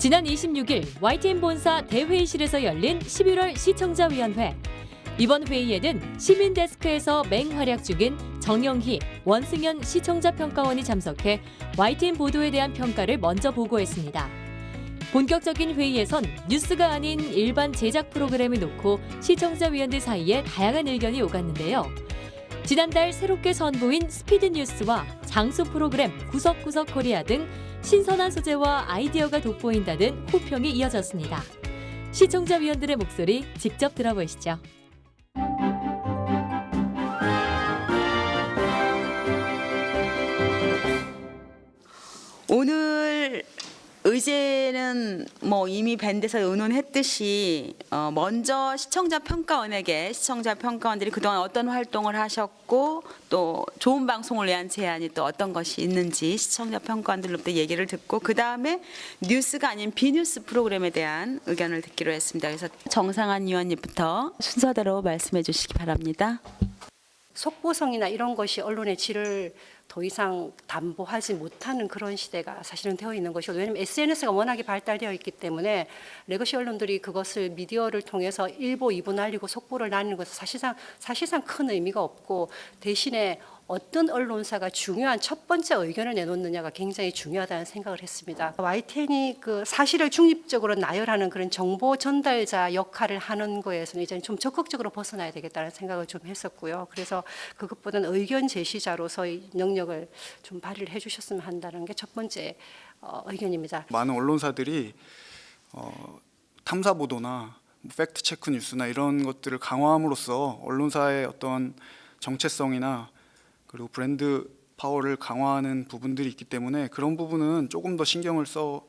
지난 26일 YTN 본사 대회의실에서 열린 11월 시청자위원회. 이번 회의에는 시민데스크에서 맹활약 중인 정영희, 원승현 시청자평가원이 참석해 YTN 보도에 대한 평가를 먼저 보고했습니다. 본격적인 회의에선 뉴스가 아닌 일반 제작 프로그램을 놓고 시청자위원들 사이에 다양한 의견이 오갔는데요. 지난달 새롭게 선보인 스피드뉴스와 장수 프로그램 구석구석 코리아 등 신선한 소재와 아이디어가 돋보인다는 호평이 이어졌습니다. 시청자위원들의 목소리 직접 들어보시죠. 오늘 의제는 이미 밴드에서 의논했듯이 먼저 시청자 평가원들이 그동안 어떤 활동을 하셨고 또 좋은 방송을 위한 제안이 또 어떤 것이 있는지 시청자 평가원들로부터 얘기를 듣고 그 다음에 뉴스가 아닌 비뉴스 프로그램에 대한 의견을 듣기로 했습니다. 그래서 정상환 의원님부터 순서대로 말씀해 주시기 바랍니다. 속보성이나 이런 것이 언론의 질을 더 이상 담보하지 못하는 그런 시대가 사실은 되어 있는 것이고, 왜냐하면 SNS가 워낙에 발달되어 있기 때문에 레거시 언론들이 그것을 미디어를 통해서 1보, 2보 날리고 속보를 나누는 것은 사실상 큰 의미가 없고, 대신에 어떤 언론사가 중요한 첫 번째 의견을 내놓느냐가 굉장히 중요하다는 생각을 했습니다. YTN이 그 사실을 중립적으로 나열하는 그런 정보 전달자 역할을 하는 거에서는 이제 좀 적극적으로 벗어나야 되겠다는 생각을 좀 했었고요. 그래서 그것보다는 의견 제시자로서의 능력을 좀 발휘를 해주셨으면 한다는 게 첫 번째 의견입니다. 많은 언론사들이 탐사 보도나 팩트 체크 뉴스나 이런 것들을 강화함으로써 언론사의 어떤 정체성이나 그리고 브랜드 파워를 강화하는 부분들이 있기 때문에 그런 부분은 조금 더 신경을 써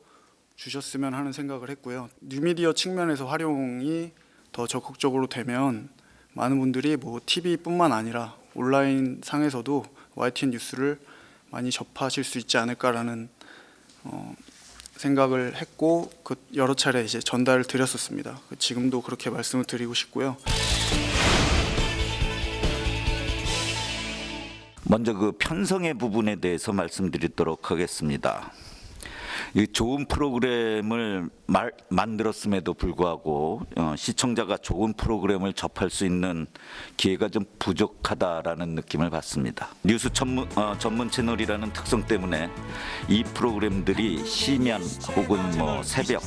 주셨으면 하는 생각을 했고요. 뉴미디어 측면에서 활용이 더 적극적으로 되면 많은 분들이 TV뿐만 아니라 온라인 상에서도 YTN 뉴스를 많이 접하실 수 있지 않을까라는 생각을 했고 여러 차례 이제 전달을 드렸었습니다. 지금도 그렇게 말씀을 드리고 싶고요. 먼저 그 편성의 부분에 대해서 말씀드리도록 하겠습니다. 이 좋은 프로그램을 만들었음에도 불구하고 시청자가 좋은 프로그램을 접할 수 있는 기회가 좀 부족하다라는 느낌을 받습니다. 뉴스 전문 채널이라는 특성 때문에 이 프로그램들이 심야 혹은 새벽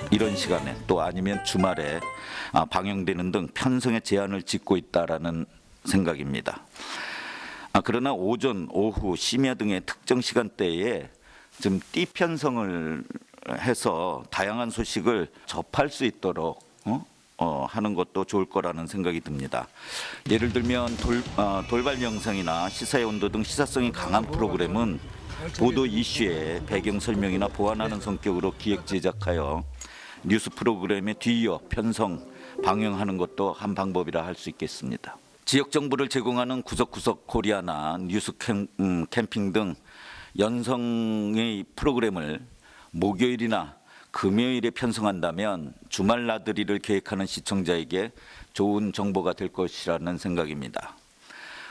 이런 시간에 또 아니면 주말에 방영되는 등 편성에 제한을 짓고 있다라는 생각입니다. 그러나 오전, 오후, 심야 등의 특정 시간대에 좀 띠편성을 해서 다양한 소식을 접할 수 있도록 하는 것도 좋을 거라는 생각이 듭니다. 예를 들면 돌발 영상이나 시사의 온도 등 시사성이 강한 프로그램은 보도 이슈의 배경 설명이나 보완하는 성격으로 기획 제작하여 뉴스 프로그램에 뒤이어 편성, 방영하는 것도 한 방법이라 할 수 있겠습니다. 지역 정보를 제공하는 구석구석 코리아나 뉴스 캠핑 등 연성의 프로그램을 목요일이나 금요일에 편성한다면 주말 나들이를 계획하는 시청자에게 좋은 정보가 될 것이라는 생각입니다.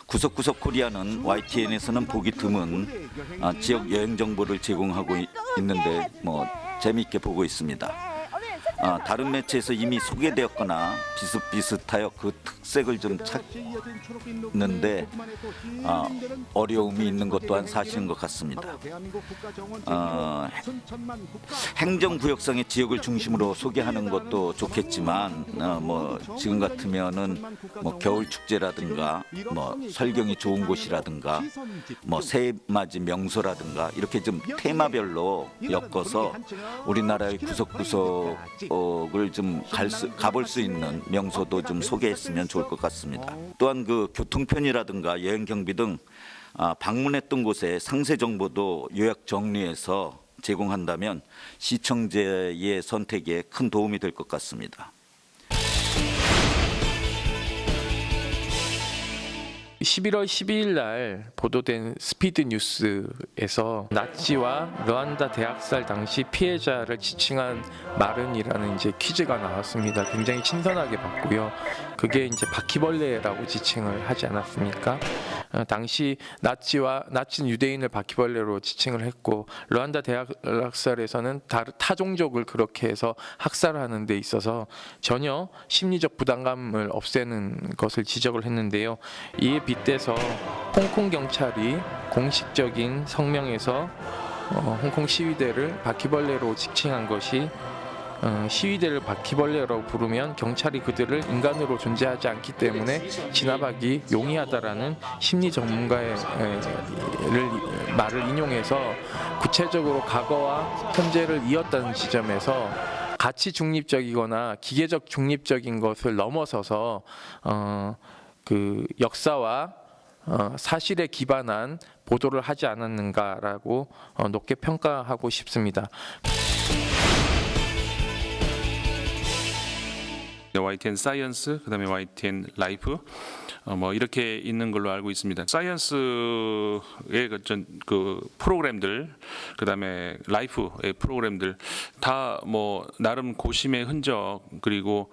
구석구석 코리아는 YTN에서는 보기 드문 지역 여행 정보를 제공하고 있는데 재미있게 보고 있습니다. 다른 매체에서 이미 소개되었거나 비슷비슷하여 그 특색을 좀 찾는데 어려움이 있는 것 또한 사실인 것 같습니다. 행정구역상의 지역을 중심으로 소개하는 것도 좋겠지만 지금 같으면은 겨울 축제라든가 설경이 좋은 곳이라든가 새맞이 명소라든가 이렇게 좀 테마별로 엮어서 우리나라의 구석구석을 좀 가볼 수 있는 명소도 좀 소개했으면 좋을 것 같습니다. 또한 그 교통편이라든가 여행 경비 등 방문했던 곳의 상세 정보도 요약 정리해서 제공한다면 시청자의 선택에 큰 도움이 될 것 같습니다. 11월 12일 날 보도된 스피드 뉴스에서 나치와 르완다 대학살 당시 피해자를 지칭한 말은이라는 이제 퀴즈가 나왔습니다. 굉장히 신선하게 봤고요. 그게 이제 바퀴벌레라고 지칭을 하지 않았습니까? 당시 나치는 유대인을 바퀴벌레로 지칭을 했고 르완다 대학살에서는 타종족을 그렇게 해서 학살하는 데 있어서 전혀 심리적 부담감을 없애는 것을 지적을 했는데요. 이에 빗대서 홍콩 경찰이 공식적인 성명에서 홍콩 시위대를 바퀴벌레로 지칭한 것이 시위대를 바퀴벌레라고 부르면 경찰이 그들을 인간으로 존재하지 않기 때문에 진압하기 용이하다라는 심리 전문가의 말을 인용해서 구체적으로 과거와 현재를 이었다는 지점에서 가치 중립적이거나 기계적 중립적인 것을 넘어서서 그 역사와 사실에 기반한 보도를 하지 않았는가라고 높게 평가하고 싶습니다. YTN 사이언스, 그다음에 YTN 라이프 뭐 이렇게 있는 걸로 알고 있습니다. 사이언스의 그 프로그램들, 그다음에 라이프의 프로그램들 다 뭐 나름 고심의 흔적, 그리고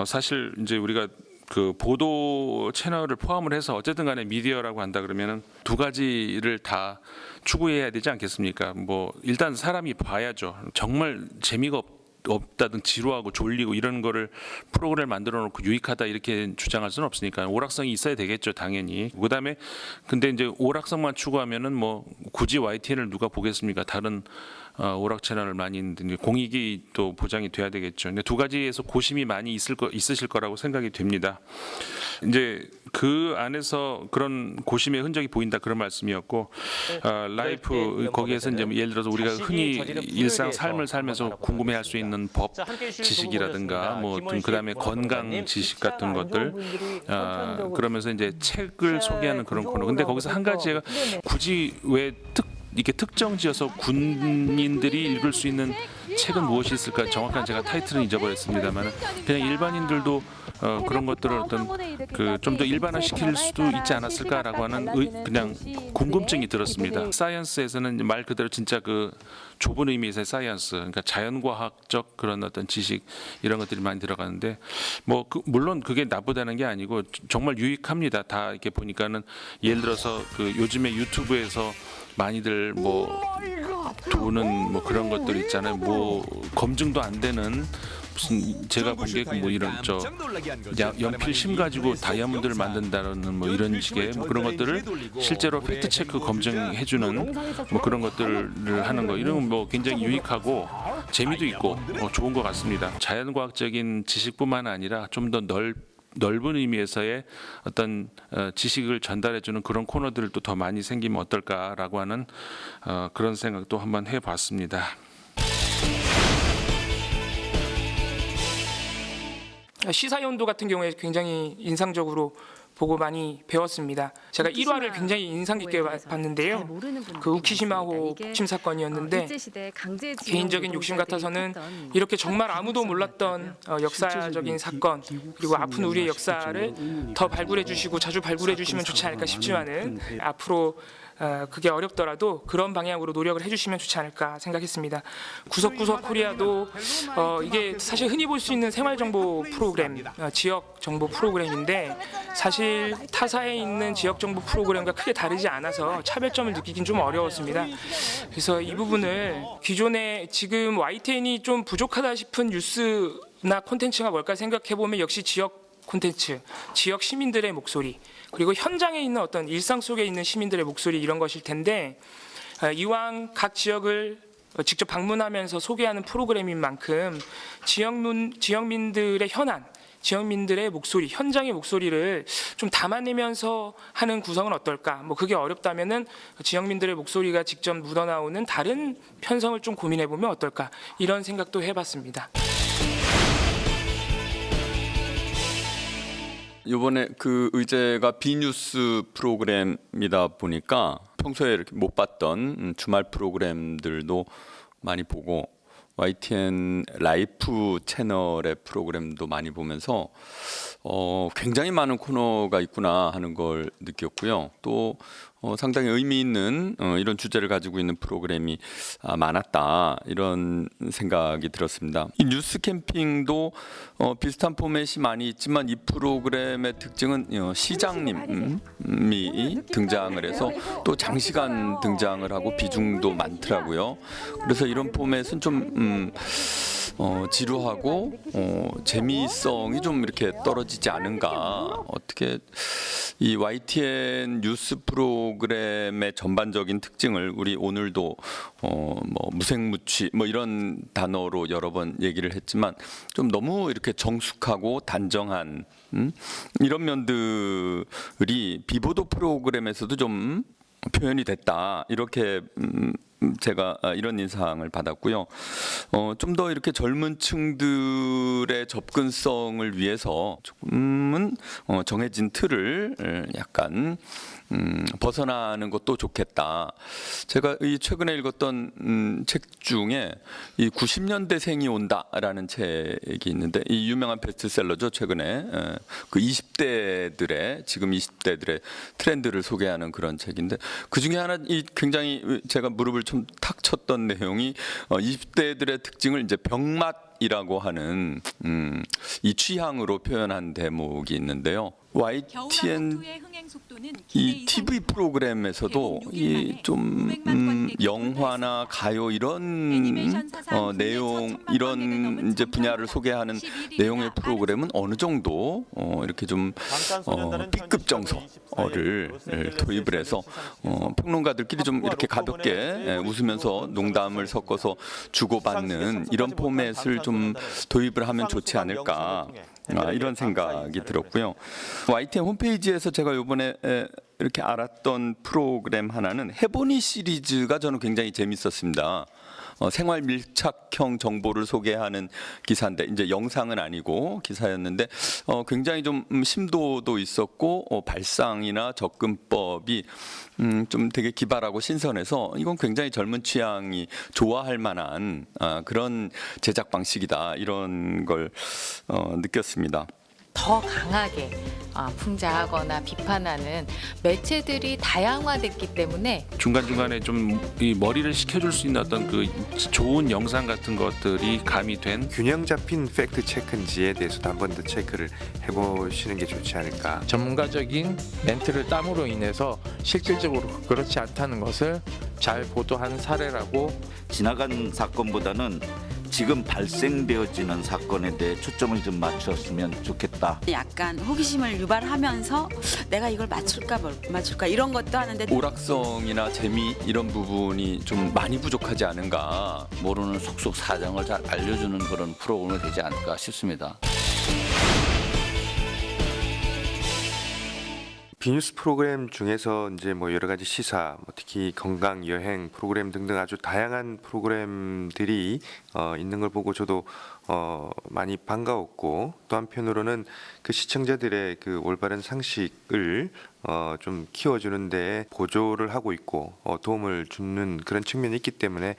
사실 이제 우리가 그 보도 채널을 포함을 해서 어쨌든 간에 미디어라고 한다 그러면은 두 가지를 다 추구해야 되지 않겠습니까? 뭐 일단 사람이 봐야죠. 정말 재미가 없다든 지루하고 졸리고 이런 거를 프로그램을 만들어 놓고 유익하다 이렇게 주장할 수는 없으니까 오락성이 있어야 되겠죠, 당연히. 그다음에 근데 이제 오락성만 추구하면은 뭐 굳이 YTN을 누가 보겠습니까? 다른 오락 채널을 많이 있는데 공익이 또 보장이 돼야 되겠죠. 근데 두 가지에서 고심이 많이 있으실 거라고 생각이 됩니다. 이제 그 안에서 그런 고심의 흔적이 보인다 그런 말씀이었고, 라이프 거기에서 이제 예를 들어서 우리가 흔히 일상 삶을 살면서 궁금해할 수 있는 법 지식이라든가 뭐 그다음에 건강 지식 같은 것들, 그러면서 이제 책을 소개하는 그런 코너. 근데 거기서 한 가지가 굳이 왜 이렇게 특정지어서 군인들이 읽을 수 있는 책은 무엇이 있을까? 정확한 제가 타이틀은 잊어버렸습니다만 그냥 일반인들도 그런 것들을 어떤 그 좀 더 일반화시킬 수도 있지 않았을까라고 하는 그냥 궁금증이 들었습니다. 사이언스에서는 말 그대로 진짜 그 좁은 의미에서의 사이언스, 그러니까 자연과학적 그런 어떤 지식 이런 것들이 많이 들어가는데 뭐 물론 그게 나쁘다는 게 아니고 정말 유익합니다. 다 이렇게 보니까는 예를 들어서 그 요즘에 유튜브에서 많이들 뭐 도는 뭐 그런 것들 있잖아요. 뭐 검증도 안 되는 무슨 제가 본 게 뭐 이런 연필 심 가지고 다이아몬드를 만든다는 뭐 이런 식의 뭐 그런 것들을 실제로 팩트 체크 검증해주는 뭐 그런 것들을 하는 거 이런 뭐 굉장히 유익하고 재미도 있고 좋은 것 같습니다. 자연과학적인 지식뿐만 아니라 좀 더 넓은 의미에서의 어떤 지식을 전달해주는 그런 코너들도 더 많이 생기면 어떨까라고 하는 그런 생각도 한번 해봤습니다. 시사연도 같은 경우에 굉장히 인상적으로 보고 많이 배웠습니다. 제가 1화를 굉장히 인상 깊게 봤는데요. 그 우키시마호 폭침 사건이었는데 개인적인 욕심 같아서는 이렇게 정말 아무도 몰랐던 역사적인 사건 그리고 아픈 우리의 역사를 더 발굴해 주시고 자주 발굴해 주시면 좋지 않을까 싶지만은 앞으로 그게 어렵더라도 그런 방향으로 노력을 해주시면 좋지 않을까 생각했습니다. 구석구석 코리아도 이게 사실 흔히 볼 수 있는 생활정보 프로그램, 지역 정보 프로그램인데 사실 타사에 있는 지역 정보 프로그램과 크게 다르지 않아서 차별점을 느끼긴 좀 어려웠습니다. 그래서 이 부분을 기존에 지금 YTN이 좀 부족하다 싶은 뉴스나 콘텐츠가 뭘까 생각해 보면 역시 지역 콘텐츠, 지역 시민들의 목소리, 그리고 현장에 있는 어떤 일상 속에 있는 시민들의 목소리 이런 것일 텐데 이왕 각 지역을 직접 방문하면서 소개하는 프로그램인 만큼 지역민들의 현안, 지역민들의 목소리, 현장의 목소리를 좀 담아내면서 하는 구성은 어떨까? 뭐 그게 어렵다면은 지역민들의 목소리가 직접 묻어나오는 다른 편성을 좀 고민해 보면 어떨까? 이런 생각도 해봤습니다. 이번에 그 의제가 비뉴스 프로그램이다 보니까 평소에 이렇게 못 봤던 주말 프로그램들도 많이 보고 YTN 라이프 채널의 프로그램도 많이 보면서 굉장히 많은 코너가 있구나 하는 걸 느꼈고요. 또 상당히 의미 있는 이런 주제를 가지고 있는 프로그램이 많았다 이런 생각이 들었습니다. 이 뉴스 캠핑도 비슷한 포맷이 많이 있지만 이 프로그램의 특징은 시장님이 등장을 해서 또 장시간 등장을 하고 비중도 많더라고요. 그래서 이런 포맷은 좀 지루하고 재미성이 좀 이렇게 떨어지지 않은가. 어떻게 이 YTN 뉴스 프로그램의 전반적인 특징을 우리 오늘도 뭐 무색무취 뭐 이런 단어로 여러 번 얘기를 했지만 좀 너무 이렇게 정숙하고 단정한 이런 면들이 비보도 프로그램에서도 좀 표현이 됐다 이렇게 제가 이런 인상을 받았고요. 좀 더 이렇게 젊은 층들의 접근성을 위해서 조금은 정해진 틀을 약간 벗어나는 것도 좋겠다. 제가 이 최근에 읽었던 책 중에 이 90년대생이 온다라는 책이 있는데 이 유명한 베스트셀러죠. 최근에 그 20대들의 지금 20대들의 트렌드를 소개하는 그런 책인데 그 중에 하나 이 굉장히 제가 무릎을 좀 탁 쳤던 내용이 20대들의 특징을 이제 병맛이라고 하는 이 취향으로 표현한 대목이 있는데요. YTN 이 TV 프로그램에서도 이 좀 영화나 가요 이런 내용 이런 이제 분야를 소개하는 내용의 프로그램은 어느 정도 이렇게 좀 B급 정서를 도입을 해서 평론가들끼리 좀 이렇게 가볍게 웃으면서 농담을 섞어서 주고받는 이런 포맷을 좀 도입을 하면 좋지 않을까. 이런 생각이 들었고요. YTN 홈페이지에서 제가 이번에 이렇게 알았던 프로그램 하나는 해보니 시리즈가 저는 굉장히 재밌었습니다. 생활 밀착형 정보를 소개하는 기사인데 이제 영상은 아니고 기사였는데 굉장히 좀 심도도 있었고 발상이나 접근법이 좀 되게 기발하고 신선해서 이건 굉장히 젊은 취향이 좋아할 만한 그런 제작 방식이다 이런 걸 느꼈습니다. 더 강하게 풍자하거나 비판하는 매체들이 다양화됐기 때문에 중간중간에 좀 이 머리를 식혀줄 수 있는 어떤 그 좋은 영상 같은 것들이 가미된 균형 잡힌 팩트 체크인지에 대해서도 한 번 더 체크를 해보시는 게 좋지 않을까. 전문가적인 멘트를 땀으로 인해서 실질적으로 그렇지 않다는 것을 잘 보도한 사례라고. 지나간 사건보다는 지금 발생되어지는 사건에 대해 초점을 좀 맞췄으면 좋겠다. 약간 호기심을 유발하면서 내가 이걸 맞출까 이런 것도 하는데 오락성이나 재미 이런 부분이 좀 많이 부족하지 않은가. 모르는 속속 사정을 잘 알려주는 그런 프로그램이 되지 않을까 싶습니다. 비뉴스 프로그램 중에서 이제 뭐 여러 가지 시사, 특히 건강, 여행 프로그램 등등 아주 다양한 프로그램들이 있는 걸 보고 저도 많이 반가웠고 또 한편으로는 그 시청자들의 그 올바른 상식을 좀 키워주는데 보조를 하고 있고 도움을 주는 그런 측면이 있기 때문에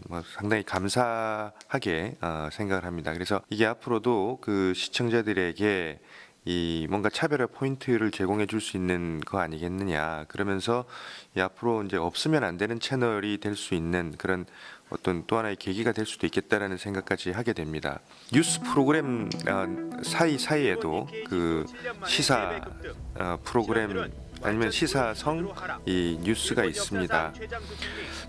뭐 상당히 감사하게 생각을 합니다. 그래서 이게 앞으로도 그 시청자들에게 이 뭔가 차별화 포인트를 제공해 줄 수 있는 거 아니겠느냐. 그러면서 이 앞으로 이제 없으면 안 되는 채널이 될 수 있는 그런 어떤 또 하나의 계기가 될 수도 있겠다라는 생각까지 하게 됩니다. 뉴스 프로그램 사이에도 그 시사 프로그램 아니면 시사성 이 뉴스가 있습니다.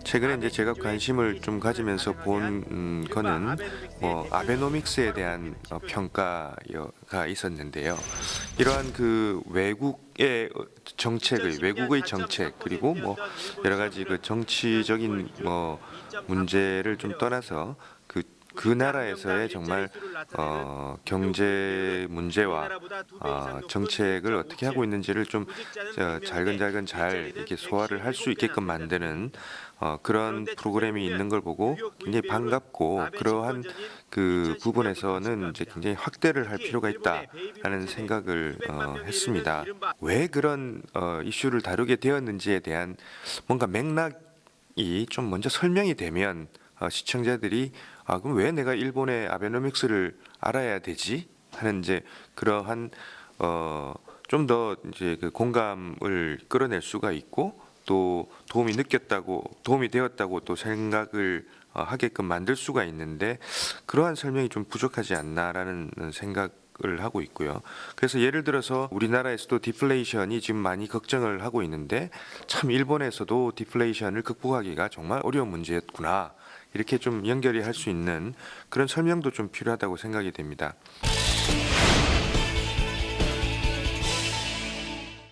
최근에 이제 제가 관심을 좀 가지면서 본 거는 뭐 아베노믹스에 대한 평가가 있었는데요. 이러한 그 외국의 정책 그리고 뭐 여러 가지 그 정치적인 뭐 문제를 좀 떠나서 그 나라에서의 정말 경제 문제와 정책을 어떻게 하고 있는지를 좀 잘근잘근 잘 이렇게 소화를 할 수 있게끔 만드는 그런 프로그램이 있는 걸 보고 굉장히 반갑고 그러한 그 부분에서는 이제 굉장히 확대를 할 필요가 있다라는 생각을 했습니다. 왜 그런 이슈를 다루게 되었는지에 대한 뭔가 맥락이 좀 먼저 설명이 되면 시청자들이 그럼 왜 내가 일본의 아베노믹스를 알아야 되지 하는 이제 그러한 좀 더 이제 그 공감을 끌어낼 수가 있고 또 도움이 되었다고 또 생각을 하게끔 만들 수가 있는데 그러한 설명이 좀 부족하지 않나라는 생각을 하고 있고요. 그래서 예를 들어서 우리나라에서도 디플레이션이 지금 많이 걱정을 하고 있는데 참 일본에서도 디플레이션을 극복하기가 정말 어려운 문제였구나. 이렇게 좀 연결이 할 수 있는 그런 설명도 좀 필요하다고 생각이 됩니다.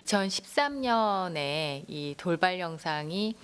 2013년에 이 돌발 영상이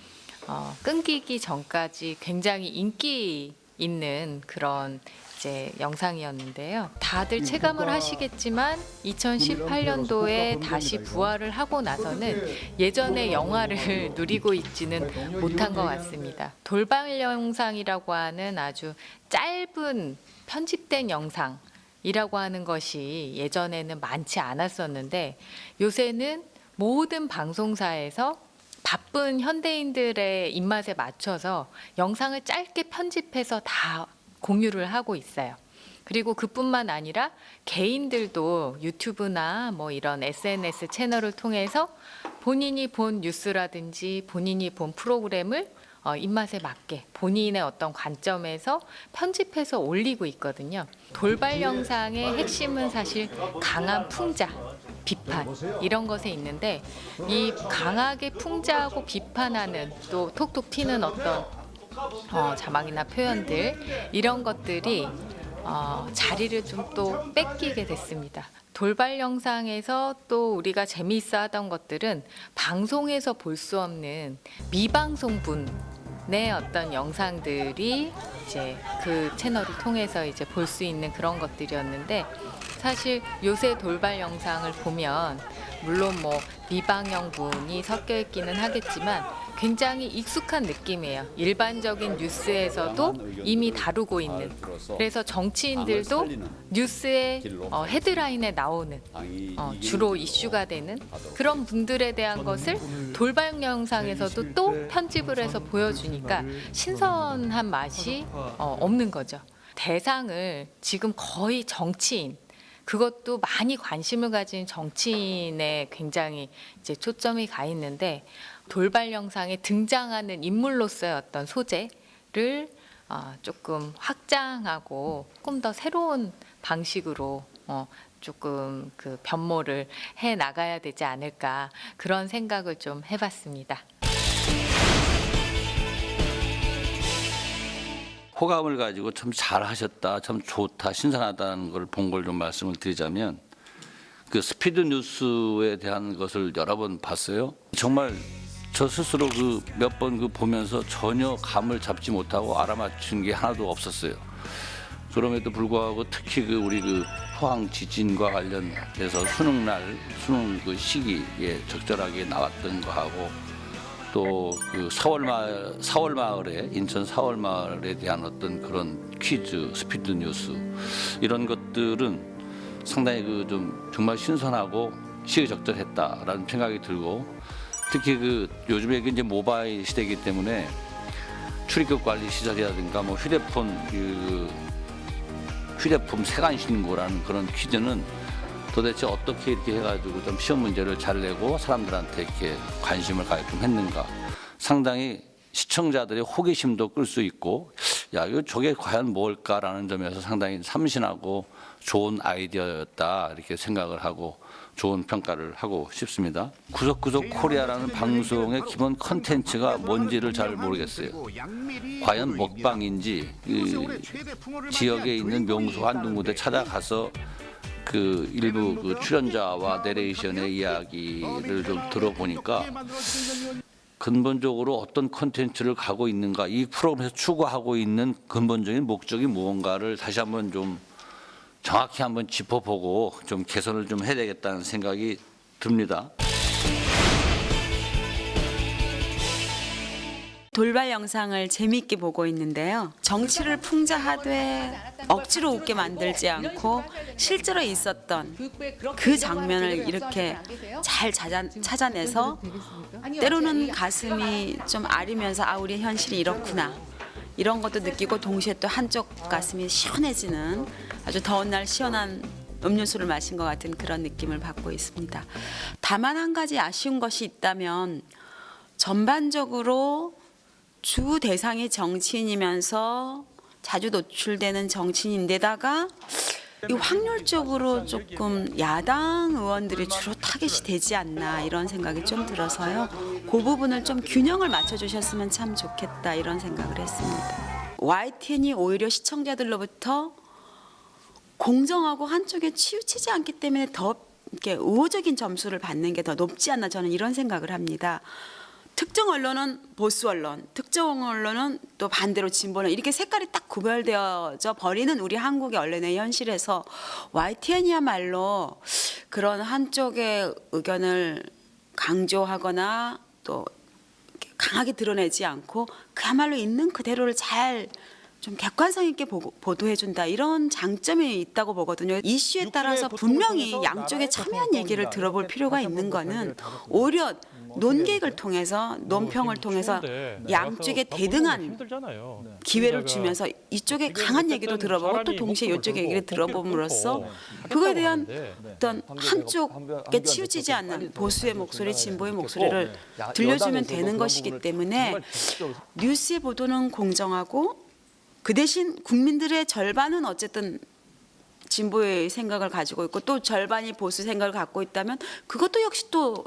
끊기기 전까지 굉장히 인기 있는 그런 이제 영상이었는데요. 다들 체감을 하시겠지만 2018년도에 다시 부활을 하고 나서는 예전의 영화를 누리고 있지는 못한 것 같습니다. 돌발 영상이라고 하는 아주 짧은 편집된 영상이라고 하는 것이 예전에는 많지 않았었는데 요새는 모든 방송사에서 바쁜 현대인들의 입맛에 맞춰서 영상을 짧게 편집해서 다 공유를 하고 있어요. 그리고 그뿐만 아니라 개인들도 유튜브나 뭐 이런 SNS 채널을 통해서 본인이 본 뉴스라든지 본인이 본 프로그램을 입맛에 맞게 본인의 어떤 관점에서 편집해서 올리고 있거든요. 돌발 영상의 핵심은 사실 강한 풍자, 비판 이런 것에 있는데 이 강하게 풍자하고 비판하는 또 톡톡 튀는 어떤 자막이나 표현들 이런 것들이 자리를 좀 또 뺏기게 됐습니다. 돌발 영상에서 또 우리가 재미있어 하던 것들은 방송에서 볼 수 없는 미방송분의 어떤 영상들이 이제 그 채널을 통해서 이제 볼 수 있는 그런 것들이었는데 사실 요새 돌발 영상을 보면 물론 뭐 미방영분이 섞여 있기는 하겠지만 굉장히 익숙한 느낌이에요. 일반적인 뉴스에서도 이미 다루고 있는. 그래서 정치인들도 뉴스의 헤드라인에 나오는 주로 이슈가 되는 그런 분들에 대한 것을 돌발 영상에서도 또 편집을 해서 보여주니까 신선한 맛이 없는 거죠. 대상을 지금 거의 정치인 그것도 많이 관심을 가진 정치인에 굉장히 이제 초점이 가 있는데 돌발 영상에 등장하는 인물로서의 어떤 소재를 조금 확장하고 조금 더 새로운 방식으로 조금 그 변모를 해 나가야 되지 않을까 그런 생각을 좀 해봤습니다. 호감을 가지고 참 잘하셨다, 참 좋다, 신선하다는 걸 본 걸 좀 말씀을 드리자면 그 스피드 뉴스에 대한 것을 여러 번 봤어요. 정말 저 스스로 그 몇 번 그 보면서 전혀 감을 잡지 못하고 알아맞힌 게 하나도 없었어요. 그럼에도 불구하고 특히 그 우리 그 포항 지진과 관련해서 수능 그 시기에 적절하게 나왔던 거하고 또 그 사월 마을에 인천 사월 마을에 대한 어떤 그런 퀴즈, 스피드 뉴스 이런 것들은 상당히 그 좀 정말 신선하고 시의적절했다라는 생각이 들고 특히 그 요즘에 이제 모바일 시대이기 때문에 출입국 관리 시설이라든가 뭐 휴대폰 세관 신고라는 그런 퀴즈는 도대체 어떻게 이렇게 해가지고 좀 시험 문제를 잘 내고 사람들한테 이렇게 관심을 가게끔 했는가. 상당히 시청자들의 호기심도 끌 수 있고, 야, 이거 저게 과연 뭘까라는 점에서 상당히 참신하고 좋은 아이디어였다 이렇게 생각을 하고 좋은 평가를 하고 싶습니다. 구석구석 코리아라는 방송의 기본 컨텐츠가 뭔지를 잘 모르겠어요. 과연 먹방인지 지역에 있는 명소 한두 군데 찾아가서 그 일부 그 출연자와 내레이션의 이야기를 좀 들어보니까 근본적으로 어떤 콘텐츠를 가고 있는가, 이 프로그램에서 추구하고 있는 근본적인 목적이 무언가를 다시 한번 좀 정확히 한번 짚어보고 좀 개선을 좀 해야 되겠다는 생각이 듭니다. 돌발 영상을 재미있게 보고 있는데요. 정치를 풍자하되 억지로 웃게 만들지 않고 실제로 있었던 그 장면을 이렇게 잘 찾아내서 때로는 가슴이 좀 아리면서 우리 현실이 이렇구나. 이런 것도 느끼고 동시에 또 한쪽 가슴이 시원해지는 아주 더운 날 시원한 음료수를 마신 것 같은 그런 느낌을 받고 있습니다. 다만 한 가지 아쉬운 것이 있다면 전반적으로 주 대상이 정치인이면서 자주 노출되는 정치인인데다가 이 확률적으로 조금 야당 의원들이 주로 타겟이 되지 않나 이런 생각이 좀 들어서요. 그 부분을 좀 균형을 맞춰주셨으면 참 좋겠다 이런 생각을 했습니다. YTN이 오히려 시청자들로부터 공정하고 한쪽에 치우치지 않기 때문에 더 이렇게 우호적인 점수를 받는 게 더 높지 않나 저는 이런 생각을 합니다. 특정 언론은 보수 언론, 특정 언론은 또 반대로 진보는 이렇게 색깔이 딱 구별되어져 버리는 우리 한국의 언론의 현실에서 YTN이야말로 그런 한쪽의 의견을 강조하거나 또 강하게 드러내지 않고 그야말로 있는 그대로를 잘 좀 객관성 있게 보도해준다 이런 장점이 있다고 보거든요. 이슈에 따라서 분명히 양쪽의 첨예한 얘기를 들어볼 필요가 있는 거는 오히려 논객을 통해서 논평을 통해서 양쪽에 대등한 기회를 주면서 이쪽에 강한 얘기도 들어보고 또 동시에 이쪽의 얘기를 들어봄으로써 그거에 대한 어떤 한쪽에 치우치지 않는 보수의 목소리, 진보의 목소리를 들려주면 되는 것이기 때문에 뉴스의 보도는 공정하고 그 대신 국민들의 절반은 어쨌든 진보의 생각을 가지고 있고 또 절반이 보수 생각을 갖고 있다면 그것도 역시 또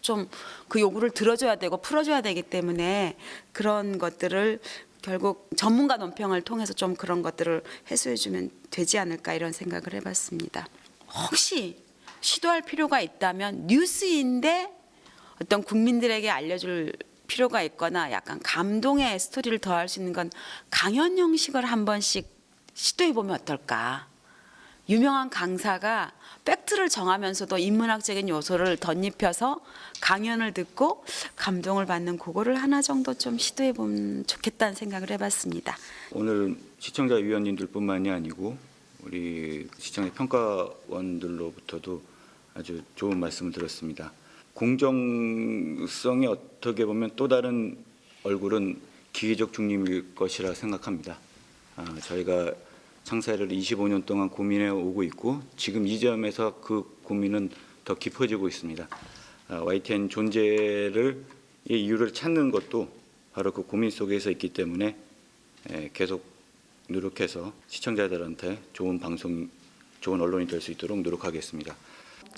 좀 그 요구를 들어줘야 되고 풀어줘야 되기 때문에 그런 것들을 결국 전문가 논평을 통해서 좀 그런 것들을 해소해주면 되지 않을까 이런 생각을 해봤습니다. 혹시 시도할 필요가 있다면 뉴스인데 어떤 국민들에게 알려줄 필요가 있거나 약간 감동의 스토리를 더할 수 있는 건 강연 형식을 한 번씩 시도해보면 어떨까. 유명한 강사가 팩트를 정하면서도 인문학적인 요소를 덧입혀서 강연을 듣고 감동을 받는 그거를 하나 정도 좀 시도해보면 좋겠다는 생각을 해봤습니다. 오늘 시청자 위원님들뿐만이 아니고 우리 시청자 평가원들로부터도 아주 좋은 말씀을 들었습니다. 공정성이 어떻게 보면 또 다른 얼굴은 기계적 중립일 것이라 생각합니다. 저희가 창사를 25년 동안 고민해 오고 있고 지금 이 점에서 그 고민은 더 깊어지고 있습니다. YTN 존재를 이유를 찾는 것도 바로 그 고민 속에서 있기 때문에 계속 노력해서 시청자들한테 좋은 방송, 좋은 언론이 될 수 있도록 노력하겠습니다.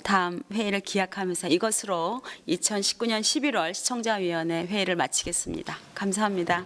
다음 회의를 기약하면서 이것으로 2019년 11월 시청자위원회 회의를 마치겠습니다. 감사합니다.